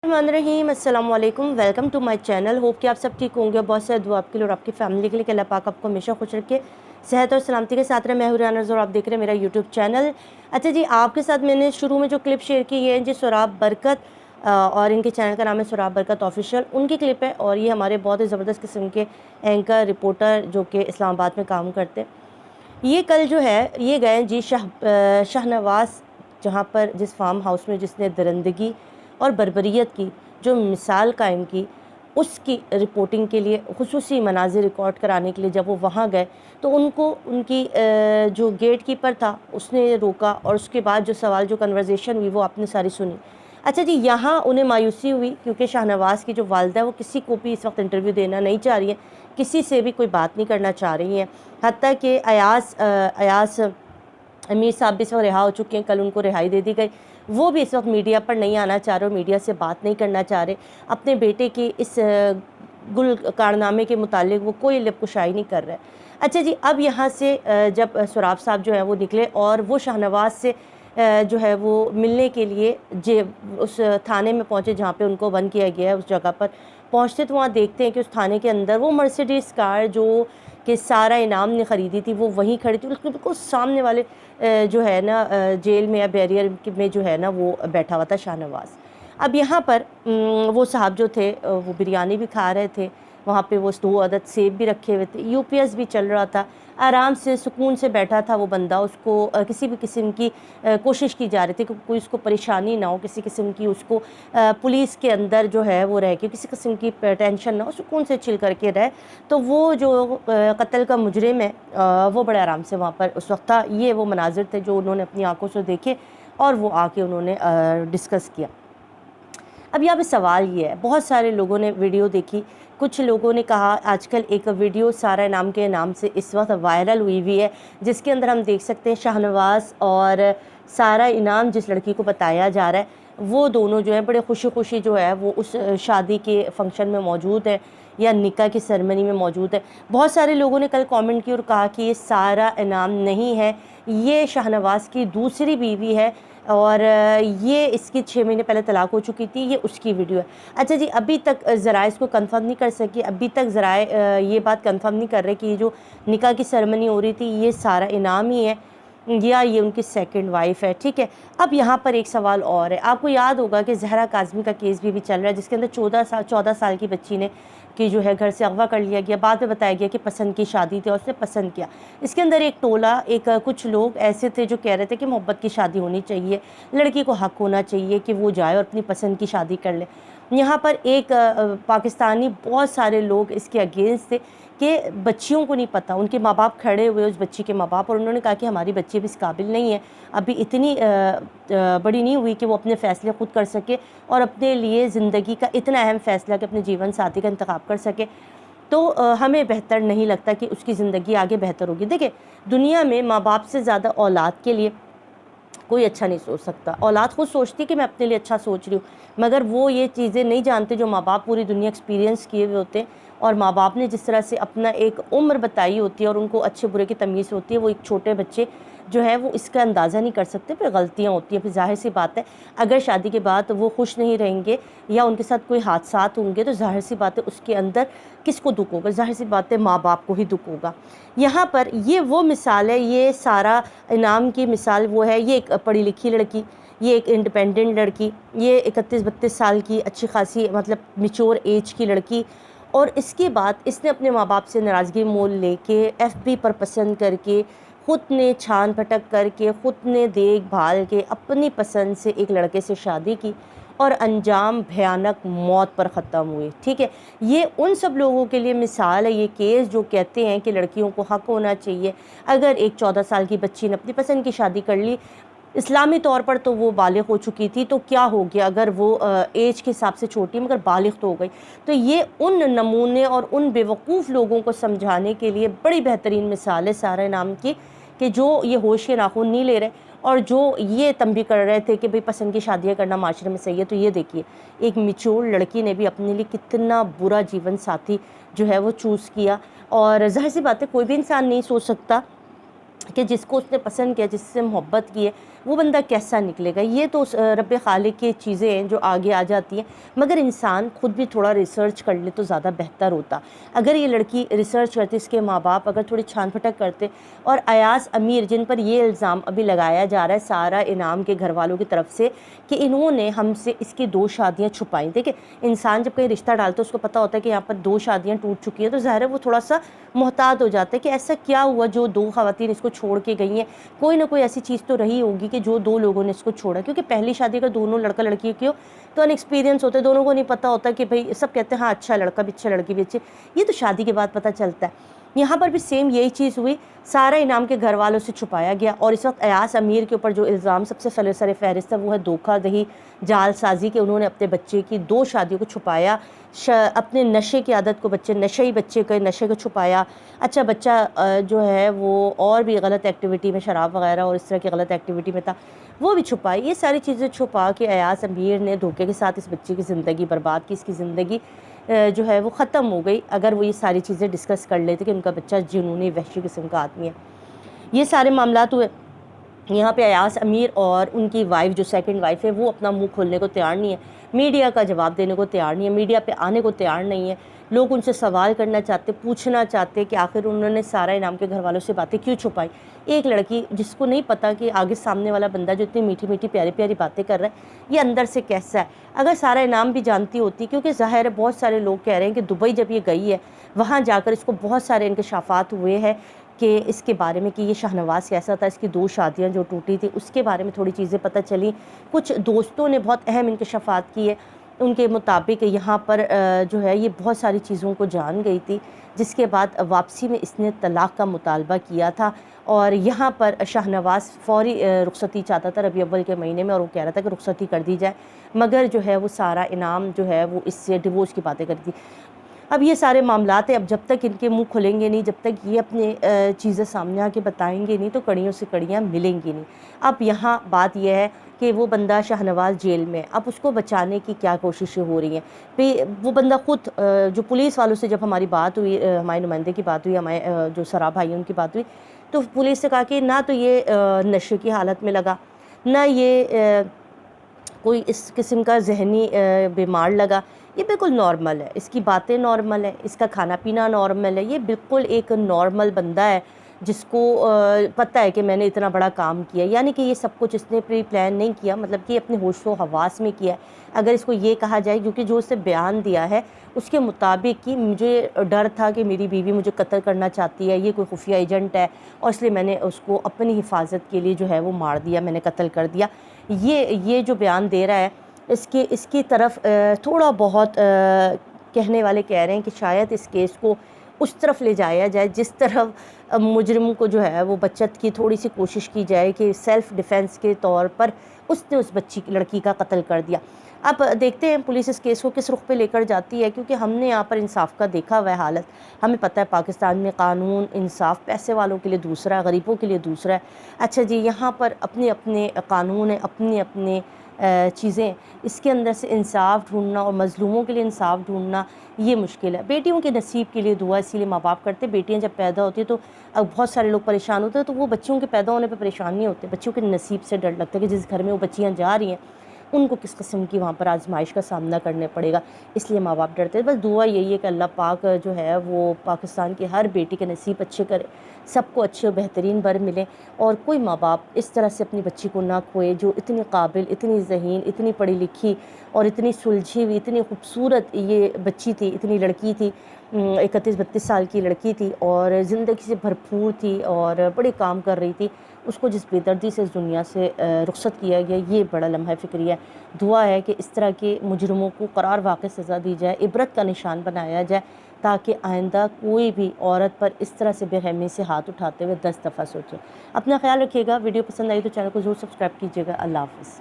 रहीम अस्सलाम वालेकुम, welcome to my channel. Hope कि आप सब ठीक होंगे। बहुत सारा दुआ आपके लिए और आपकी फैमिली के लिए कि अल्लाह पाक आपको हमेशा खुश रखे, सेहत और सलामती के साथ रहे। मैं हूं रियान और आप देख रहे हैं मेरा यूट्यूब चैनल। अच्छा जी, आपके साथ मैंने शुरू में जो क्लिप शेयर की है जी सोराब बरकत और इनके चैनल का नाम है सोराब बरकत ऑफिशियल, उनकी क्लिप है। और ये हमारे बहुत ही ज़बरदस्त किस्म के एंकर रिपोर्टर जो कि इस्लामाबाद में काम करते हैं। ये कल जो है ये गए जी शाहनवाज़, जहाँ पर जिस फार्म हाउस में जिसने दरिंदगी और बर्बरियत की जो मिसाल कायम की, उसकी रिपोर्टिंग के लिए खुसूसी मनाज़िर रिकॉर्ड कराने के लिए जब वो वहाँ गए तो उनको उनकी जो गेट कीपर था उसने रोका और उसके बाद जो सवाल जो कन्वर्सेशन हुई वो आपने सारी सुनी। अच्छा जी, यहाँ उन्हें मायूसी हुई क्योंकि शाहनवाज़ की जो वालदा है वो किसी को भी इस वक्त इंटरव्यू देना नहीं चाह रही है, किसी से भी कोई बात नहीं करना चाह रही हैं। हत्ता कि अयास अमीर साहब भी इस वक्त रिहा हो चुके हैं, कल उनको रिहाई दे दी गई। वो भी इस वक्त मीडिया पर नहीं आना चाह रहे, मीडिया से बात नहीं करना चाह रहे। अपने बेटे की इस गुल कारनामे के मुतालिक वो कोई लिबकुशाई नहीं कर रहे। अच्छा जी, अब यहाँ से जब सोराब साहब जो है वो निकले और वो शाहनवाज़ से जो है वो मिलने के लिए उस थाने में पहुँचे जहाँ पे उनको बंद किया गया है। उस जगह पर पहुँचते तो वहाँ देखते हैं कि उस थाने के अंदर वो मर्सिडीज़ कार जो कि सारा इनाम ने ख़रीदी थी वो वहीं खड़ी थी, उसके बिल्कुल सामने वाले जो है ना जेल में या बैरियर में जो है ना वो बैठा हुआ था शाहनवाज़। अब यहाँ पर वो साहब जो थे वो बिरयानी भी खा रहे थे, वहाँ पे वो 2 अदद सेब भी रखे हुए थे, यूपीएस भी चल रहा था, आराम से सुकून से बैठा था वो बंदा। उसको किसी भी किस्म की कोशिश की जा रही थी कि कोई उसको परेशानी ना हो, किसी किस्म की उसको पुलिस के अंदर जो है वो रह के किसी किस्म की टेंशन ना हो, सुकून से चिल करके रहे। तो वो जो कत्ल का मुजरिम है वो बड़े आराम से वहाँ पर उस वक्त था। ये वो मनाजिर थे जो उन्होंने अपनी आंखों से देखे और वो आके उन्होंने डिस्कस किया। अब यहाँ पे सवाल ये है, बहुत सारे लोगों ने वीडियो देखी, कुछ लोगों ने कहा आजकल एक वीडियो सारा इनाम के नाम से इस वक्त वायरल हुई है, जिसके अंदर हम देख सकते हैं शाहनवाज़ और सारा इनाम जिस लड़की को बताया जा रहा है वो दोनों जो है बड़े खुशी खुशी जो है वो उस शादी के फंक्शन में मौजूद है या निकाह की सेरेमनी में मौजूद है। बहुत सारे लोगों ने कल कमेंट की और कहा कि ये सारा इनाम नहीं है, ये शाहनवाज़ की दूसरी बीवी है और ये इसकी 6 महीने पहले तलाक हो चुकी थी, ये उसकी वीडियो है। अच्छा जी, अभी तक ज़राए इसको कंफर्म नहीं कर सकी, अभी तक ज़राए ये बात कंफर्म नहीं कर रहे कि ये जो निकाह की सेरेमनी हो रही थी ये सारा इनाम ही है या ये उनकी सेकंड वाइफ है। ठीक है, अब यहाँ पर एक सवाल और है। आपको याद होगा कि जहरा काज़मी का केस भी चल रहा है, जिसके अंदर 14 साल की बच्ची ने कि जो है घर से अगवा कर लिया गया, बाद में बताया गया कि पसंद की शादी थी और उसने पसंद किया। इसके अंदर एक टोला कुछ लोग ऐसे थे जो कह रहे थे कि मोहब्बत की शादी होनी चाहिए, लड़की को हक़ होना चाहिए कि वो जाए और अपनी पसंद की शादी कर ले। यहाँ पर एक पाकिस्तानी बहुत सारे लोग इसके अगेंस्ट थे कि बच्चियों को नहीं पता, उनके माँ बाप खड़े हुए उस बच्ची के माँ बाप, और उन्होंने कहा कि हमारी बच्ची भी इस काबिल नहीं है, अभी इतनी बड़ी नहीं हुई कि वो अपने फ़ैसले ख़ुद कर सके और अपने लिए ज़िंदगी का इतना अहम फ़ैसला कि अपने जीवन साथी का इंतखाब कर सके। तो हमें बेहतर नहीं लगता कि उसकी ज़िंदगी आगे बेहतर होगी। देखिए, दुनिया में माँ बाप से ज़्यादा औलाद के लिए कोई अच्छा नहीं सोच सकता। औलाद खुद सोचती है कि मैं अपने लिए अच्छा सोच रही हूँ, मगर वो ये चीज़ें नहीं जानते जो माँ बाप पूरी दुनिया एक्सपीरियंस किए हुए होते हैं। और माँ बाप ने जिस तरह से अपना एक उम्र बताई होती है और उनको अच्छे बुरे की तमीज़ होती है, वो एक छोटे बच्चे जो है वो इसका अंदाज़ा नहीं कर सकते। फिर गलतियाँ होती हैं, फिर ज़ाहिर सी बात है अगर शादी के बाद वो खुश नहीं रहेंगे या उनके साथ कोई हादसात होंगे तो ज़ाहिर सी बात है उसके अंदर किसको दुख होगा, ज़ाहिर सी बात है माँ बाप को ही दुख होगा। यहाँ पर ये वो मिसाल है, ये सारा इनाम की मिसाल वो है। ये एक पढ़ी लिखी लड़की, ये एक इंडिपेंडेंट लड़की, ये 31-32 साल की अच्छी खासी मतलब मैच्योर एज की लड़की, और इसके बाद इसने अपने माँ बाप से नाराज़गी मोल लेके एफबी पर पसंद करके ख़ुद ने छान पटक करके ख़ुद ने देखभाल के अपनी पसंद से एक लड़के से शादी की और अंजाम भयानक मौत पर ख़त्म हुई। ठीक है, ये उन सब लोगों के लिए मिसाल है ये केस जो कहते हैं कि लड़कियों को हक़ होना चाहिए। अगर एक 14 साल की बच्ची ने अपनी पसंद की शादी कर ली, इस्लामी तौर पर तो वो बालिग़ हो चुकी थी, तो क्या हो गया अगर वो एज के हिसाब से छोटी मगर बालिग़ तो हो गई। तो ये उन नमूने और उन बेवकूफ़ लोगों को समझाने के लिए बड़ी बेहतरीन मिसाल है सारा इनाम की, कि जो ये होश के नाखून नहीं ले रहे और जो ये तंबी कर रहे थे कि भाई पसंद की शादियाँ करना माशरे में सही है। तो ये देखिए, एक मैच्योर लड़की ने भी अपने लिए कितना बुरा जीवन साथी जो है वो चूज़ किया। और ज़ाहिर सी बात है कोई भी इंसान नहीं सोच सकता कि जिसको उसने पसंद किया, जिससे मोहब्बत की है, وہ بندہ کیسا نکلے گا؟ یہ تو رب خالق کی چیزیں ہیں جو آگے آ جاتی ہیں، مگر انسان خود بھی تھوڑا ریسرچ کر لے تو زیادہ بہتر ہوتا۔ اگر یہ لڑکی ریسرچ کرتی، اس کے ماں باپ اگر تھوڑی چھان پھٹک کرتے، اور ایاز امیر جن پر یہ الزام ابھی لگایا جا رہا ہے سارہ انعام کے گھر والوں کی طرف سے کہ انہوں نے ہم سے اس کی 2 شادیاں چھپائیں۔ دیکھیں انسان جب کہیں رشتہ ڈالتا ہے اس کو پتہ ہوتا ہے کہ یہاں پر 2 شادیاں ٹوٹ چکی ہیں، تو ظاہر ہے وہ تھوڑا سا محتاط ہو جاتا ہے کہ ایسا کیا ہوا جو 2 خواتین اس کو چھوڑ کے گئی ہیں، کوئی نہ کوئی ایسی چیز تو رہی ہوگی کہ جو 2 لوگوں نے اس کو چھوڑا، کیونکہ پہلی شادی کا دونوں لڑکا لڑکی کی ہو تو ان ایکسپیرینس ہوتے ہیں، دونوں کو نہیں پتہ ہوتا کہ بھئی سب کہتے ہیں ہاں اچھا لڑکا بھی اچھا لڑکی بھی اچھی، یہ تو شادی کے بعد پتہ چلتا ہے۔ یہاں پر بھی سیم یہی چیز ہوئی، سارہ انعام کے گھر والوں سے چھپایا گیا، اور اس وقت ایاز امیر کے اوپر جو الزام سب سے سر فہرست ہے وہ ہے دھوکہ دہی، جال سازی، کہ انہوں نے اپنے بچے کی 2 شادیوں کو چھپایا، اپنے نشے کی عادت کو نشئی بچے کے نشے کو چھپایا۔ اچھا بچہ جو ہے وہ اور بھی غلط ایکٹیویٹی میں، شراب وغیرہ اور اس طرح کی غلط ایکٹیویٹی میں تھا، وہ بھی چھپائی۔ یہ ساری چیزیں چھپا کے ایاز امیر نے دھوکے کے ساتھ اس بچے کی زندگی برباد کی، اس کی زندگی جو ہے وہ ختم ہو گئی اگر وہ یہ ساری چیزیں ڈسکس کر لیتے کہ ان کا بچہ جنونی وحشی قسم کا آدمی ہے۔ یہ سارے معاملات ہوئے۔ یہاں پہ ایاز امیر اور ان کی وائف جو سیکنڈ وائف ہے وہ اپنا منہ کھولنے کو تیار نہیں ہے، میڈیا کا جواب دینے کو تیار نہیں ہے، میڈیا پہ آنے کو تیار نہیں ہے۔ لوگ ان سے سوال کرنا چاہتے، پوچھنا چاہتے کہ آخر انہوں نے سارہ انعام کے گھر والوں سے باتیں کیوں چھپائی۔ ایک لڑکی جس کو نہیں پتہ کہ آگے سامنے والا بندہ جو اتنی میٹھی میٹھی پیاری پیاری باتیں کر رہا ہے یہ اندر سے کیسا ہے، اگر سارہ انعام بھی جانتی ہوتی، کیونکہ ظاہر ہے بہت سارے لوگ کہہ رہے ہیں کہ دبئی جب یہ گئی ہے وہاں جا کر اس کو بہت سارے انکشافات ہوئے ہیں کہ اس کے بارے میں کہ یہ شاہنواز کیسا تھا، اس کی 2 شادیاں جو ٹوٹی تھی اس کے بارے میں تھوڑی چیزیں پتہ چلیں، کچھ دوستوں نے بہت اہم انکشافات کیے، ان کے مطابق یہاں پر جو ہے یہ بہت ساری چیزوں کو جان گئی تھی، جس کے بعد واپسی میں اس نے طلاق کا مطالبہ کیا تھا، اور یہاں پر شاہنواز فوری رخصتی چاہتا تھا ربیع اول کے مہینے میں، اور وہ کہہ رہا تھا کہ رخصتی کر دی جائے، مگر جو ہے وہ سارہ انعام جو ہے وہ اس سے ڈیورس کی باتیں کرتی۔ اب یہ سارے معاملات ہیں، اب جب تک ان کے منہ کھلیں گے نہیں، جب تک یہ اپنے چیزیں سامنے آ کے بتائیں گے نہیں تو کڑیوں سے کڑیاں ملیں گی نہیں۔ اب یہاں بات یہ ہے کہ وہ بندہ شاہنواز جیل میں، اب اس کو بچانے کی کیا کوششیں ہو رہی ہیں۔ وہ بندہ خود جو پولیس والوں سے جب ہماری بات ہوئی، ہمارے نمائندے کی بات ہوئی، ہمارے جو سرا بھائی ان کی بات ہوئی، تو پولیس سے کہا کہ نہ تو یہ نشے کی حالت میں لگا، نہ یہ کوئی اس قسم کا ذہنی بیمار لگا، یہ بالکل نارمل ہے، اس کی باتیں نارمل ہیں، اس کا کھانا پینا نارمل ہے، یہ بالکل ایک نارمل بندہ ہے جس کو پتہ ہے کہ میں نے اتنا بڑا کام کیا، یعنی کہ یہ سب کچھ اس نے پری پلان نہیں کیا، مطلب کہ اپنے ہوش و حواس میں کیا ہے۔ اگر اس کو یہ کہا جائے، کیونکہ جو اس نے بیان دیا ہے اس کے مطابق کہ مجھے ڈر تھا کہ میری بیوی مجھے قتل کرنا چاہتی ہے، یہ کوئی خفیہ ایجنٹ ہے، اور اس لیے میں نے اس کو اپنی حفاظت کے لیے جو ہے وہ مار دیا، میں نے قتل کر دیا، یہ جو بیان دے رہا ہے اس کی طرف تھوڑا بہت کہنے والے کہہ رہے ہیں کہ شاید اس کیس کو اس طرف لے جایا جائے جس طرف مجرم کو جو ہے وہ بچت کی تھوڑی سی کوشش کی جائے کہ سیلف ڈیفنس کے طور پر اس نے اس لڑکی کا قتل کر دیا۔ اب دیکھتے ہیں پولیس اس کیس کو کس رخ پہ لے کر جاتی ہے، کیونکہ ہم نے یہاں پر انصاف کا دیکھا ہوا ہے حالت، ہمیں پتہ ہے پاکستان میں قانون انصاف پیسے والوں کے لیے دوسرا ہے، غریبوں کے لیے دوسرا ہے۔ اچھا جی، یہاں پر اپنے اپنے قانون ہیں، اپنے چیزیں، اس کے اندر سے انصاف ڈھونڈنا اور مظلوموں کے لیے انصاف ڈھونڈنا یہ مشکل ہے۔ بیٹیوں کے نصیب کے لیے دعا اسی لیے ماں باپ کرتے، بیٹیاں جب پیدا ہوتی ہیں تو اب بہت سارے لوگ پریشان ہوتے ہیں، تو وہ بچوں کے پیدا ہونے پہ پریشان نہیں ہوتے، بچوں کے نصیب سے ڈر لگتا ہے کہ جس گھر میں وہ بچیاں جا رہی ہیں ان کو کس قسم کی وہاں پر آزمائش کا سامنا کرنے پڑے گا، اس لیے ماں باپ ڈرتے ہیں۔ بس دعا یہی ہے کہ اللہ پاک جو ہے وہ پاکستان کی ہر بیٹی کے نصیب اچھے کرے، سب کو اچھے و بہترین بر ملے، اور کوئی ماں باپ اس طرح سے اپنی بچی کو نہ کھوئے جو اتنی قابل، اتنی ذہین، اتنی پڑھی لکھی اور اتنی سلجھی ہوئی، اتنی خوبصورت یہ بچی تھی، اتنی لڑکی تھی، 31-32 سال کی لڑکی تھی اور زندگی سے بھرپور تھی اور بڑے کام کر رہی تھی، اس کو جس بے دردی سے اس دنیا سے رخصت کیا گیا، یہ بڑا لمحہ فکری ہے۔ دعا ہے کہ اس طرح کے مجرموں کو قرار واقع سزا دی جائے، عبرت کا نشان بنایا جائے، تاکہ آئندہ کوئی بھی عورت پر اس طرح سے بے رحمی سے ہاتھ اٹھاتے ہوئے 10 دفعہ سوچے۔ اپنا خیال رکھیے گا، ویڈیو پسند آئی تو چینل کو ضرور سبسکرائب کیجیے گا۔ اللہ حافظ۔